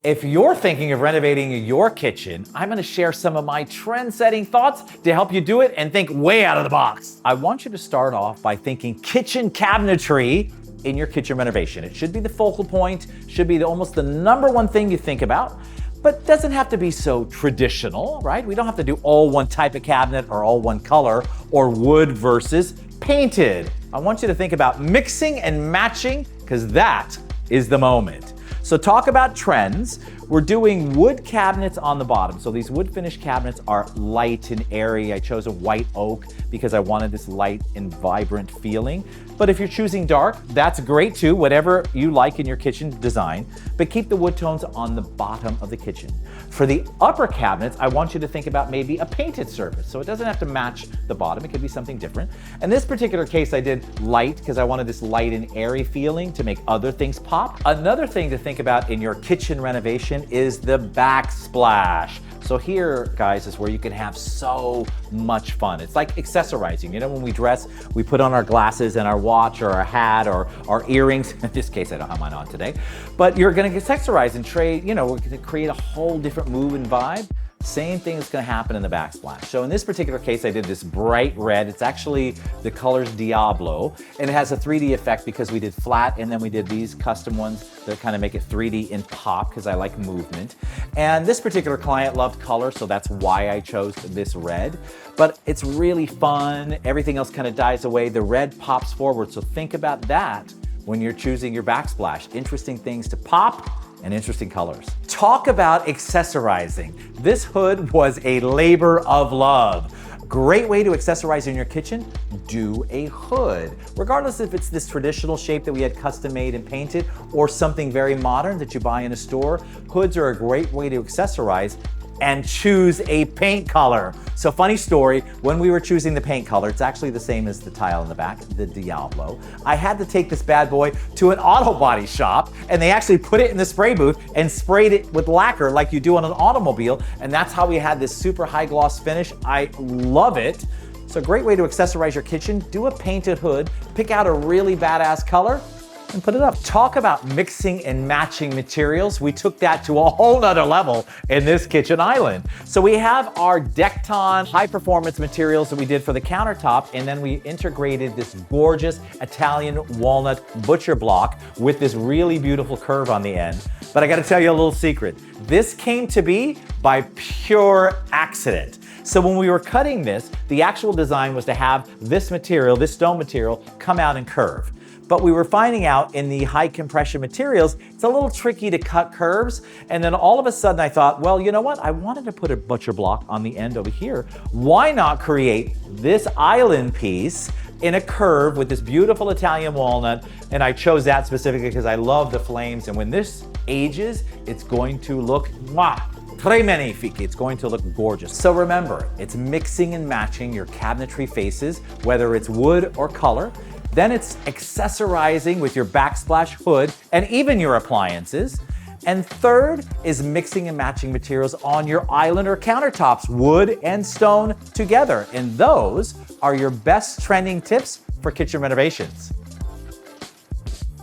If you're thinking of renovating your kitchen, I'm going to share some of my trend-setting thoughts to help you do it and think way out of the box. I want you to start off by thinking kitchen cabinetry in your kitchen renovation. It should be the focal point, should be almost the number one thing you think about, but doesn't have to be so traditional, right? We don't have to do all one type of cabinet or all one color or wood versus painted. I want you to think about mixing and matching because that is the moment. So talk about trends. We're doing wood cabinets on the bottom. So these wood finish cabinets are light and airy. I chose a white oak because I wanted this light and vibrant feeling. But if you're choosing dark, that's great too, whatever you like in your kitchen design, but keep the wood tones on the bottom of the kitchen. For the upper cabinets, I want you to think about maybe a painted surface. So it doesn't have to match the bottom, it could be something different. In this particular case, I did light because I wanted this light and airy feeling to make other things pop. Another thing to think about in your kitchen renovation is the backsplash. So here, guys, is where you can have so much fun. It's like accessorizing. You know, when we dress, we put on our glasses and our watch or our hat or our earrings. In this case, I don't have mine on today. But you're gonna accessorize and trade, you know, we're gonna create a whole different mood and vibe. Same thing is gonna happen in the backsplash. So in this particular case, I did this bright red. It's actually the color's Diablo, and it has a 3D effect because we did flat and then we did these custom ones that kind of make it 3D and pop because I like movement. And this particular client loved color, so that's why I chose this red. But it's really fun. Everything else kind of dies away. The red pops forward, so think about that when you're choosing your backsplash. Interesting things to pop and interesting colors. Talk about accessorizing. This hood was a labor of love. Great way to accessorize in your kitchen, do a hood. Regardless if it's this traditional shape that we had custom made and painted or something very modern that you buy in a store, hoods are a great way to accessorize and choose a paint color. So funny story, when we were choosing the paint color, it's actually the same as the tile in the back, the Diablo. I had to take this bad boy to an auto body shop and they actually put it in the spray booth and sprayed it with lacquer like you do on an automobile. And that's how we had this super high gloss finish. I love it. So a great way to accessorize your kitchen, do a painted hood, pick out a really badass color, and put it up. Talk about mixing and matching materials. We took that to a whole nother level in this kitchen island. So we have our Decton high performance materials that we did for the countertop, and then we integrated this gorgeous Italian walnut butcher block with this really beautiful curve on the end. But I gotta tell you a little secret. This came to be by pure accident. So when we were cutting this, the actual design was to have this material, this stone material, come out and curve. But we were finding out in the high compression materials, it's a little tricky to cut curves. And then all of a sudden I thought, well, you know what? I wanted to put a butcher block on the end over here. Why not create this island piece in a curve with this beautiful Italian walnut? And I chose that specifically because I love the flames. And when this ages, it's going to look, mwah, très magnifique. It's going to look gorgeous. So remember, it's mixing and matching your cabinetry faces, whether it's wood or color. Then it's accessorizing with your backsplash hood and even your appliances. And third is mixing and matching materials on your island or countertops, wood and stone together. And those are your best trending tips for kitchen renovations.